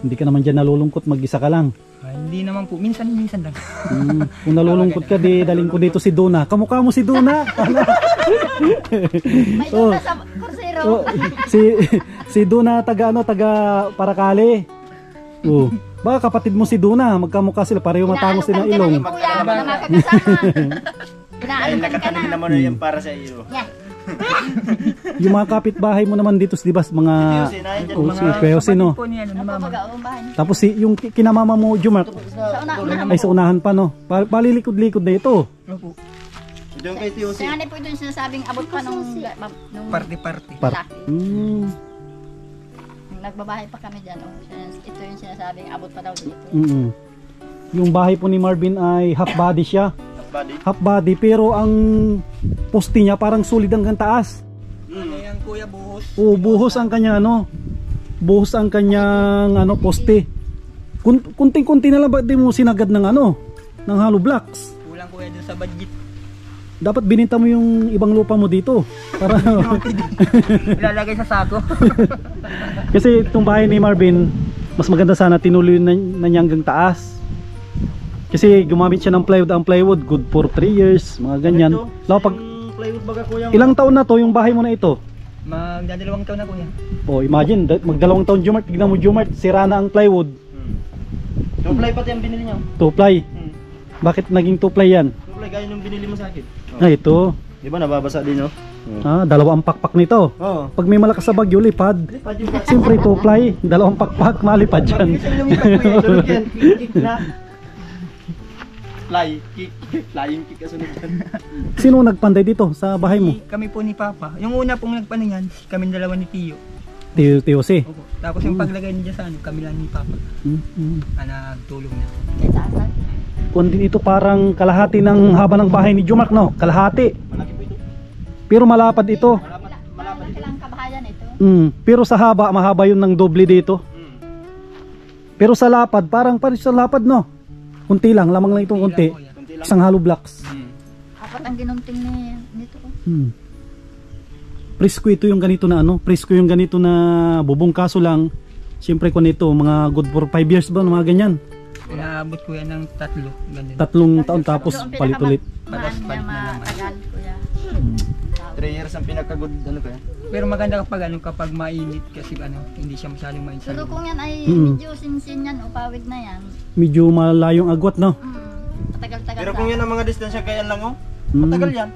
Hindi ka naman dyan nalulungkot, mag-isa ka lang? Hindi naman po, minsan lang. Kung nalulungkot ka, di daling ko dito si Duna. Kamukha mo si Duna. May doon sa kursero. Si Duna taga Paracale. Baka kapatid mo si Duna, magkamukha sila, pareho matangos din ang ilong. Kuya, na makakasama. Ay, nakatanong naman na yan para sa iyo. Yung mga kapitbahay mo naman dito, di ba, mga si Peosi, no? Tapos yung kinamama mo, Jumart, ay sa unahan pa, no? Palilikod-likod na ito. Opo. Diyan kay Tiyosi. Kaya po ito yung sinasabing abot pa nung Party. Nagbabahay pa kami dyan. Ito yung sinasabing abot pa daw dito. Yung bahay po ni Marvin ay half body siya. Half body, pero ang poste niya parang solid hanggang taas. Yan kuya, buhos. Buhos ang kanya buhos ang kanyang poste. Kunting-kunti na lang, ba di mo sinagad ng ng hollow blocks? Kulang kuya dun sa budget. Dapat bininta mo yung ibang lupa mo dito para ilalagay sa sako. Kasi itong bahay ni Marvin, mas maganda sana tinuloy na niya hanggang taas. Kasi gumamit siya ng plywood. Ang plywood good for 3 years, mga ganyan. Plywood baga kuya. Ilang taon na to yung bahay mo na ito? Magdadalawang taon na kuya. Imagine, magdalawang taon Jumart. Tignan mo Jumart, sira na ang plywood. 2 ply pati ang binili niya. 2 ply? Bakit naging 2 ply yan? 2 ply gaya nung binili mo sa akin. Ito. Di ba nababasa din, no? Dalawang pakpak nito. Pag may malakas sa bagyo, lipad. Siyempre 2 ply, dalawang pakpak, malipad dyan. Flying kick kasunod dyan. Sino nagpanday dito sa bahay mo? Kami po ni Papa. Yung una pong nagpaningan, kami dalawa ni Tiyo. Tiyo si. Opo. Tapos yung paglagay niya sa kami lang ni Papa. Nagtulong na. Kung din ito parang kalahati ng haba ng bahay ni Jumart, no? Kalahati. Malaki po ito. Pero malapad ito. Malaki lang kabahayan ito. Pero sa haba, mahaba yun ng doble dito. Pero sa lapad, parang sa lapad, no? Kunti lang, lamang lang itong kunti. Isang hollow blocks. Apat ang ginunting nito. Presko ito yung ganito na presko yung ganito na bubong, kaso lang siyempre kung ito mga good for 5 years ba, mga ganyan. Inaabot ko yan ng 3 taon tapos palit-ulit. Matagal kuya. Ito 3 years ang pinaka-good ano kaya. Pero maganda kapag mainit kasi hindi siya masyadong mainit sa Pero loob. kung yan ay medyo sinsin yan o pawid na yan, Medyo malayong agwat, no? matagal-tagal Pero sa- kung yan ang mga distansya kaya lang oh, matagal yan.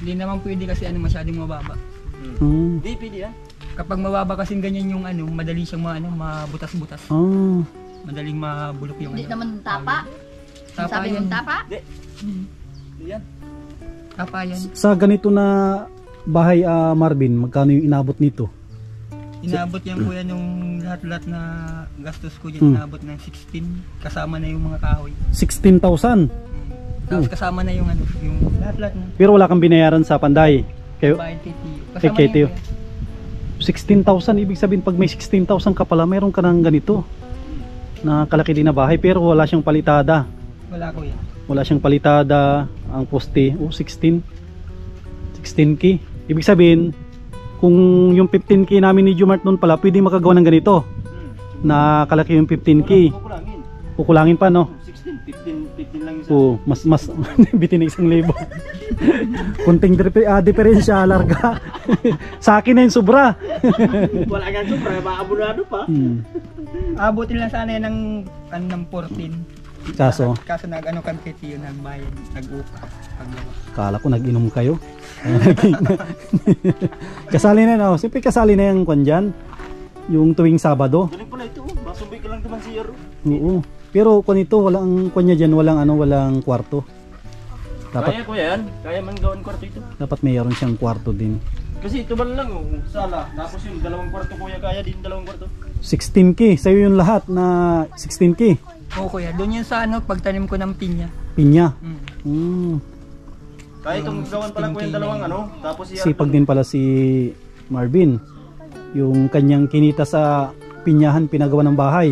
Hindi naman pwede kasi masyadong mababa. Hindi pwede yan. Kapag mababa kasi ganyan yung madali siyang mabutas-butas. Madaling mabulok yung Hindi naman tapa. Tapa Sabi yan. mong tapa? Hindi yan. Tapa yan. Sa ganito na bahay, Marvin, magkano yung inabot nito? Inabot yan kuya nung lahat-lahat na gastos ko dyan, inabot ng 16 kasama na yung mga kahoy. 16,000. Tapos kasama na yung yung lahat-lahat na. Pero wala kang binayaran sa Panday. Kayo, Bayan titiyo. kay Kasama na Ketio. yun, kuya. 16,000, ibig sabihin pag may 16,000 ka pala, meron ka ng ganito. Na kalaki din na bahay, pero wala siyang palitada. Wala kuya. Wala siyang palitada, ang poste, 16K. Ibig sabihin, kung yung 15K namin ni Jumart noon pala, pwede makagawa ng ganito. Na kalaki yung 15K. Kukulangin. Kukulangin pa, no? 15 lang isa. Oo, mas bitin 1,000. Kunting diferensya, larga. Sa akin na yung sobra. Wala nga sobra, maabunado pa. Abutin lang sana yan ng 14. Kaso, Kaso kami Ketio nagbayad, nag-upa. Paglawa. kala ko nag-inom kayo. Kasali na, no? Siyempre kasali na yung kwan dyan. Yung tuwing Sabado. Galing pala ito, masubay ka lang naman si Yaro. Oo. Pero kung ito, walang kwan niya dyan, walang kwarto. Kaya kuya yan, kaya man gawin kwarto ito. Dapat mayroon siyang kwarto din. Kasi ito ba lang oh, sala, tapos yung 2 kwarto kuya kaya din 2 kwarto. 16K, sa'yo yung lahat na 16K. Oo kuya, doon yun sa pagtanim ko ng pinya. Pinya. Mm. Kaya itong gawan pa lang kuya yung 2 tapos si Yaro. Sipag din pala si Marvin. Yung kanyang kinita sa pinyahan, pinagawa ng bahay.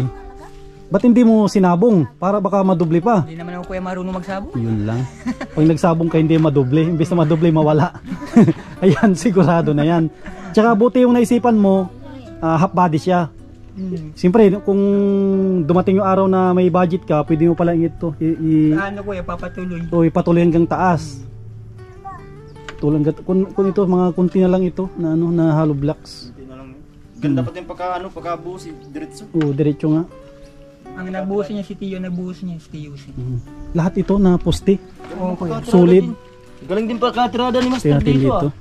Ba't hindi mo sinabong? Para baka madoble pa. Hindi naman ako kuya marunong magsabong. Yun lang. Pag nagsabong ka hindi madoble, imbes na madoble mawala. Ayan, sigurado na yan. Tsaka buti yung naisipan mo, half body siya. Siyempre, kung dumating yung araw na may budget ka, pwede mo pala ito Kuya, papatuloy. ipatuloy hanggang taas. Tulad kung ito, mga kunti na lang ito na na hollow blocks. Hindi na lang. Ganda pa din pagkabuo si diretso. Oo, diretso nga. Ang nagbuhos niya si Tio, si Tio. Lahat ito na poste. Oo kuya. Solid. Galing din pagkatirada ni Tingnan Master natin dito dito. ah.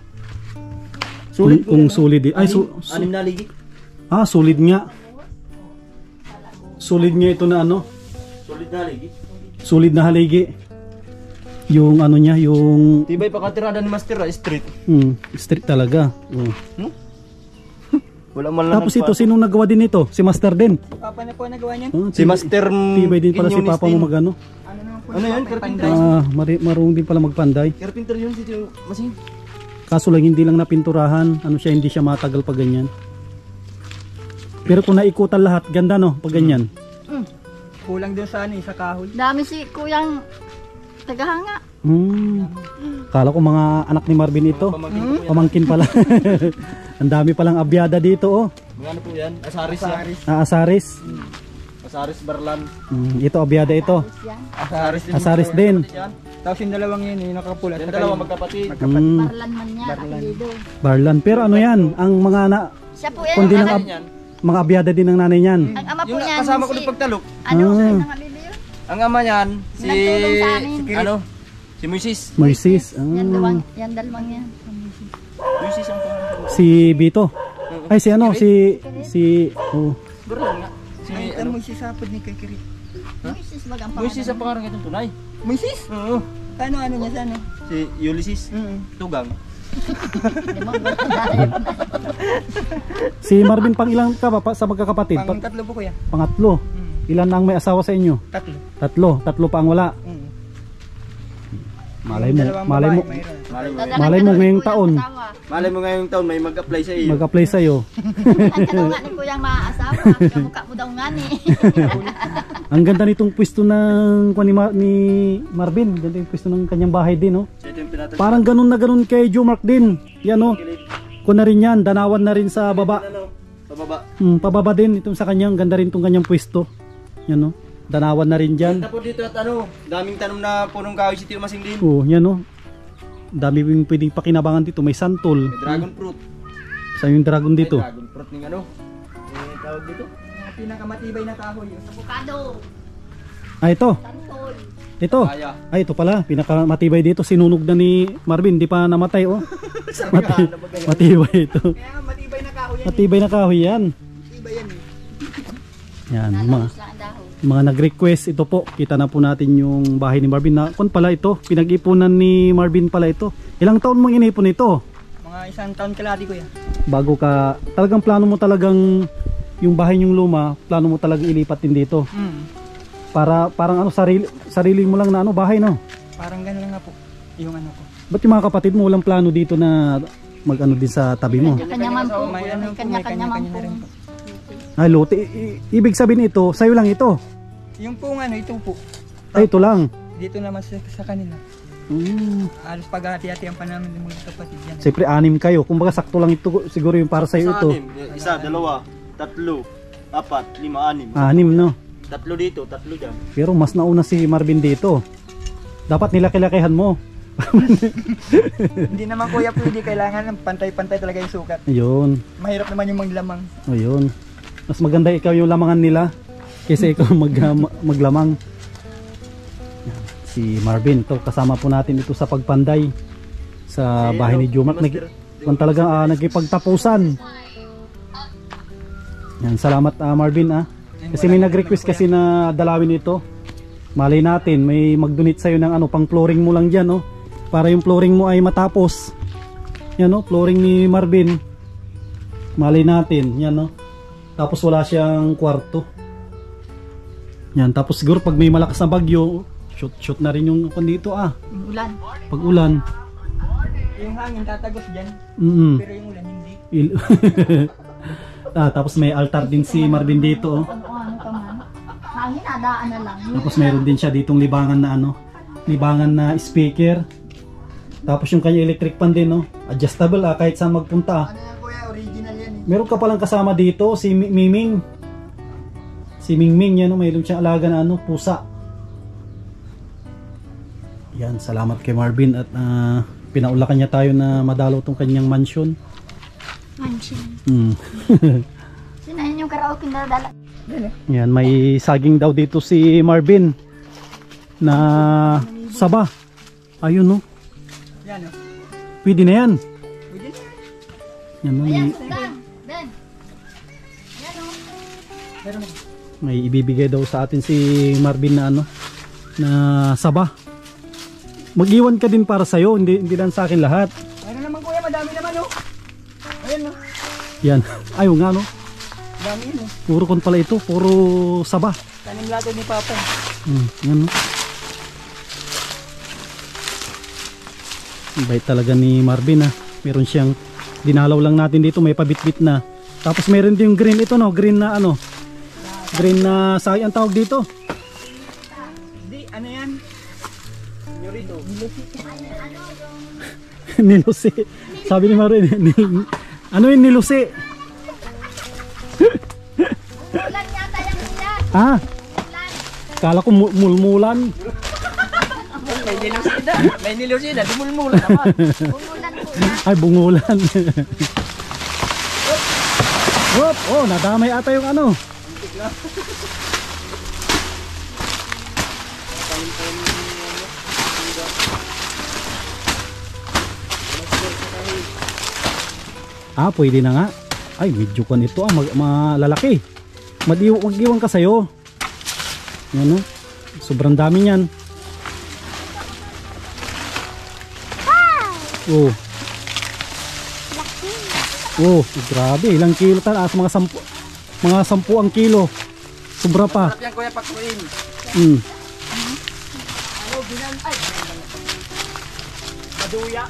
Solid Kung solid. Ay, anim na ligi. solid nga. Solid nga ito na Solid na ligi. solid na haligi. Yung niya, yung Tibay pagkatirada ni Master straight. strict talaga. Wala man lang. Tapos ito, sinong nagawa din ito? Si Master din. Papa na po nagawa niyan. Si Master Tibay din pala si Papa mo magano. Ano naman po? Ano yan? Carpenter? Marunong din pala magpanday. Carpenter yun si Tio Masing. Kaso lang hindi lang napinturahan. Hindi siya matagal pag ganyan. Pero kung naikutan lahat, ganda no, pag ganyan. Kulang doon sa sa kahoy. Dami si kuyang tagahanga. Kala ko mga anak ni Marvin ito. Pamangkin pala. Ang dami palang abyada dito, oh. Mga ano po yan? Asaris yan. Asaris. Asaris Barlan. Ito, abyada ito. Asaris din. Asaris din. Tapos yung dalawang yun, yung nakapula. Yan dalawa magkapatid. Barlan man niya, apelido. Barlan. Pero ano yan? Ang mga Siya po yan. kundi ng Yan. mga abyada din ng nanay niyan. Ang ama po Yung niyan. kasama ko ng pagtalok. Ano? Ang apelido yun? Ang ama niyan, si... Nagtulong sa amin. Ano? Si Moises. Moises. Yan dalawang yan. Moises ang pangalan. Si Bito. Ay, si oh. Barlan nga. Si Ano mo si sapod ni kay Kiri? Moises wag ang Moises ang pangalan. pangalan itong tunay. Moises? Oo. Ano niya sa Si Ulysses. Tugang. Di mo? Si Marvin pang ilang ka ba sa magkakapatid? Pang tatlo po kuya. Pangatlo. Ilan na ang may asawa sa inyo? Tatlo. Tatlo pa ang wala. Malay mo, Dalawang malay mo. babae, mayroon. Malay mo ngayong taon. Malay mo ngayong taon may mag-apply sa iyo. Mag-apply sa'yo. Ang katawa nga ni kuyang maasawa. Kamukha mo daw nga ni. Ang ganda nitong pwesto ng ni Marvin. Ganda yung pwesto ng kanyang bahay din, no? Ito yung pinatag. Parang ganun na ganun kay Jumark din. Yan, no? Kung na rin yan, danawan na rin sa baba. Ano? Pababa. Pababa din itong sa kanyang. Ganda rin itong kanyang pwesto. Yan, no? Danawan na rin dyan. Tapos dito at ano, daming tanom na punong kahoy si Tio Masing din. Oh, yan, no? Dami yung pwedeng pakinabangan dito. May santol. May dragon fruit. Saan yung dragon dito? May dragon fruit ng ano? Tawag dito? Mga pinakamatibay na kahoy. Avocado. Ito. Santol. Ito. Kaya. Ito pala. Pinakamatibay dito. Sinunog na ni Marvin. Di pa namatay oh. Matibay ito. Kaya nga matibay na kahoy yan. Matibay na kahoy yan. Matibay yan Yan. Nalabos lang ang dahon. Mga nag-request ito po. Kita na po natin yung bahay ni Marvin. Na, kung pala ito. Pinag-ipunan ni Marvin pala ito. Ilang taon mong inipon ito? Mga 1 taon kalahati ko yan. Bago ka, talagang plano mo talagang yung bahay niyong luma, plano mo talagang ilipat din dito. Parang ano, sarili mo lang na ano, bahay no? Parang gano'n nga po. Yung ano ko. Ba't yung mga kapatid mo walang plano dito na mag-ano din sa tabi mo? Kanya man po. May ano po, may Kanya-kanya man kanya-kanya na po. rin po. Ay, lote. Ibig sabihin ito, sa'yo lang ito. Yung po ano, ito po. Ay, ito lang. Dito naman sa kanila. Alos paghati-hatian pa namin ng mga kapatid yan. Siyempre, 6 kayo. Kumbaga, sakto lang ito, siguro yung para sa'yo ito. Isa, dalawa, tatlo, 4, 5, 6. 6, no? Tatlo dito, tatlo dyan. Pero mas nauna si Marvin dito. Dapat nilaki-lakihan mo. Hindi naman kuya pwede, kailangan ng pantay-pantay talaga yung sukat. Ayun. Mahirap naman yung maglamang. Ayun. Mas maganda ikaw yung lamangan nila kaysa ikaw maglamang. Yan. Si Marvin, to kasama po natin ito sa pagpanday sa bahay ni Jumac. Kung talagang nagipagtapusan. Yan, salamat Marvin Kasi may nag-request kasi na dalawin ito. Malay natin, may mag-donate sa'yo ng ano, pang flooring mo lang dyan, no? Para yung flooring mo ay matapos. Yan, no? Flooring ni Marvin. Malay natin, yan, no? Tapos wala siyang kwarto. Yan, tapos siguro pag may malakas na bagyo, shoot na rin yung dito, Ulan. pag ulan. Yung hangin tatagos dyan, pero yung ulan hindi. Tapos may altar din si Marvin dito, oh. Ano ka man. Hangin, adaan na lang. Tapos meron din siya ditong libangan na ano, libangan na speaker. Tapos yung kanya electric fan din, no? Adjustable kahit saan magpunta. Ano yan kuya, original yan eh. Meron ka palang kasama dito, si Miming. Si Mingming, yan, no? Mayroon siyang alaga na ano, pusa. Yan, salamat kay Marvin at pinaulakan niya tayo na madalaw tong kanyang mansion. Sinahin yung karaoke na dala. Yan, may saging daw dito si Marvin na saba. Ayun, no? Yan o. Pwede na yan. Pwede na. Yan, no? Ayan, sundan. Ben. Ayan o. Pero May ibibigay daw sa atin si Marvin na ano, na saba. Mag-iwan ka din para sa'yo, hindi lang sa akin lahat. Meron naman kuya, madami naman o. Ayan o. Yan, ayaw nga, no? Dami yun o. Puro kon pala ito, puro saba. Tanim lato ni Papa. Yan, no? Bait talaga ni Marvin, meron siyang dinalaw lang natin dito, may pabitbit na. Tapos meron din yung green ito, no? Green na ano, green na saging ang tawag dito. Di, ano yan? Senyorito. Nilusi. Sabi ni Marvin, ano yung nilusi? Ulan yata yung nila. Kala ko mulmulan. May nilusida. May nilusida. Dumulmula naman. Umulan po na. Ay, bungulan. Whoop! Oh, nadamay ata yung ano. Pwede na nga. Ay, medyo kan ito malalaki. Mag-iwan ka sa'yo. Yan, no? Sobrang dami niyan. Oh, grabe, ilang kilo taas, mga 10 ang kilo. Sobra pa. Sarap yan kuya, pakuin. Maduya.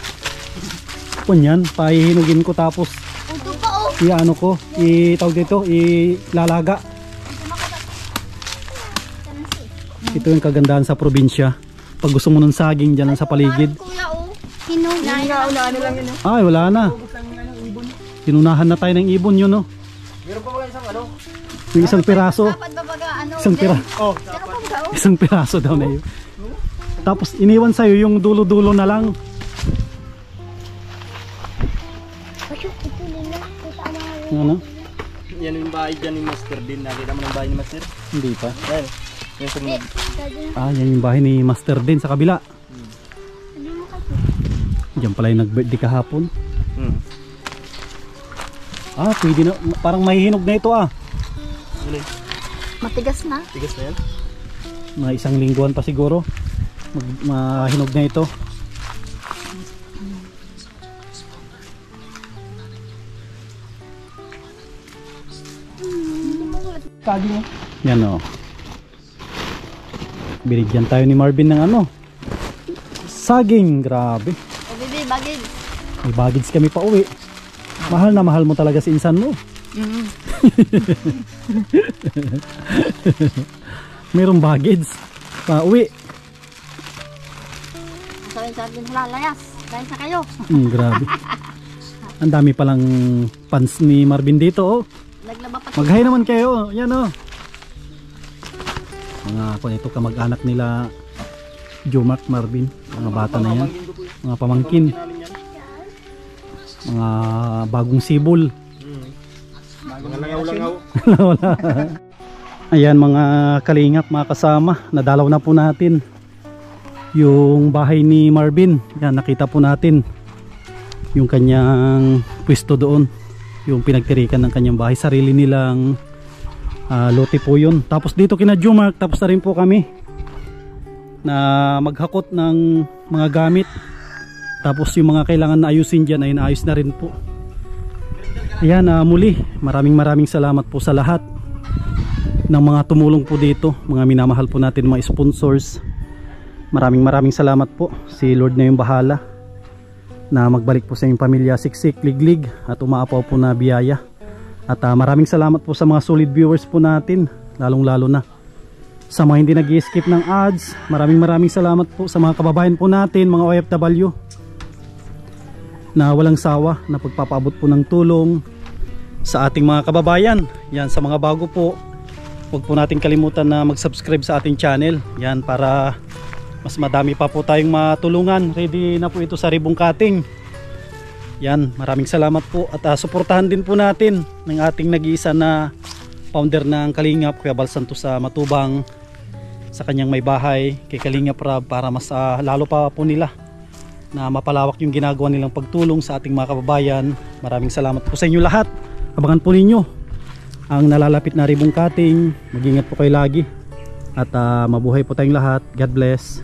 Kunyan, pahihinugin ko tapos Uto pa o. i-ano ko, itawag dito, ilalaga. Ito yung kagandahan sa probinsya. Pag gusto mo ng saging dyan sa paligid. Kuya o. Hinunay. Hindi nga, ano lang yun o. Ay, wala na. Ubus lang yung ano, ibon. Tinunahan na tayo ng ibon yun, no? Meron pa ba isang ano? Yung isang piraso. Dapat babaga ano. Isang piraso. Oh, Pero kung daw. Isang piraso daw na yun. Tapos iniwan sa'yo yung dulo-dulo na lang. Ano? Yan yung bahay dyan ni Master din. Nakita mo ng bahay ni Master? Hindi pa. Yan. Yung sumunod. Yan yung bahay ni Master din sa kabila. Diyan pala yung nag-birthday kahapon. Pwede na. Parang mahihinog na ito Matigas na. Tigas na yan? Mga isang lingguan pa siguro. Mahinog na ito. Yan binigyan tayo ni Marvin ng saging. Grabe. O bibi, bagid. May baggage kami pa uwi. Mahal na mahal mo talaga si insan mo. Mayroong baggage pa uwi. Sabi lalayas. Dahil sa kayo. Grabe. Ang dami palang fans ni Marvin dito. Naglaba pa. Mag-hi naman kayo. Yan mga ito kamag-anak nila Jomark, Marvin. Mga bata na yan. Mga pamangkin. Mga bagong sibol. Mga langaw-langaw. Ayan mga kalingap, mga kasama. Nadalaw na po natin yung bahay ni Marvin. Yan, nakita po natin yung kanyang pwesto doon. Yung pinagtirikan ng kanyang bahay. Sarili nilang lote po yun. Tapos dito kina Jomark, tapos na rin po kami na maghakot ng mga gamit. Tapos yung mga kailangan na ayusin dyan ay naayos na rin po. Ayan, muli maraming salamat po sa lahat ng mga tumulong po dito, mga minamahal po natin, mga sponsors. Maraming salamat po. Si Lord na yung bahala na magbalik po sa inyong pamilya siksik, liglig at umaapaw po na biyaya. At maraming salamat po sa mga solid viewers po natin, lalong lalo na sa mga hindi nag-i-skip ng ads. Maraming salamat po sa mga kababayan po natin, mga OFW na walang sawa na pagpapaabot po ng tulong sa ating mga kababayan. Yan, sa mga bago po, huwag po natin kalimutan na mag-subscribe sa ating channel. Yan, para mas madami pa po tayong matulungan. Ready na po ito sa ribbon cutting. Yan, maraming salamat po. At suportahan din po natin ng ating nag-iisa na founder ng Kalingap, Kuya Bal Santos sa Matubang, sa kanyang may bahay, kay Kalingap Rab, para mas lalo pa po nila na mapalawak yung ginagawa nilang pagtulong sa ating mga kababayan. Maraming salamat po sa inyo lahat. Abangan po ninyo ang nalalapit na ribbon cutting. Mag-ingat po kayo lagi at mabuhay po tayong lahat. God bless.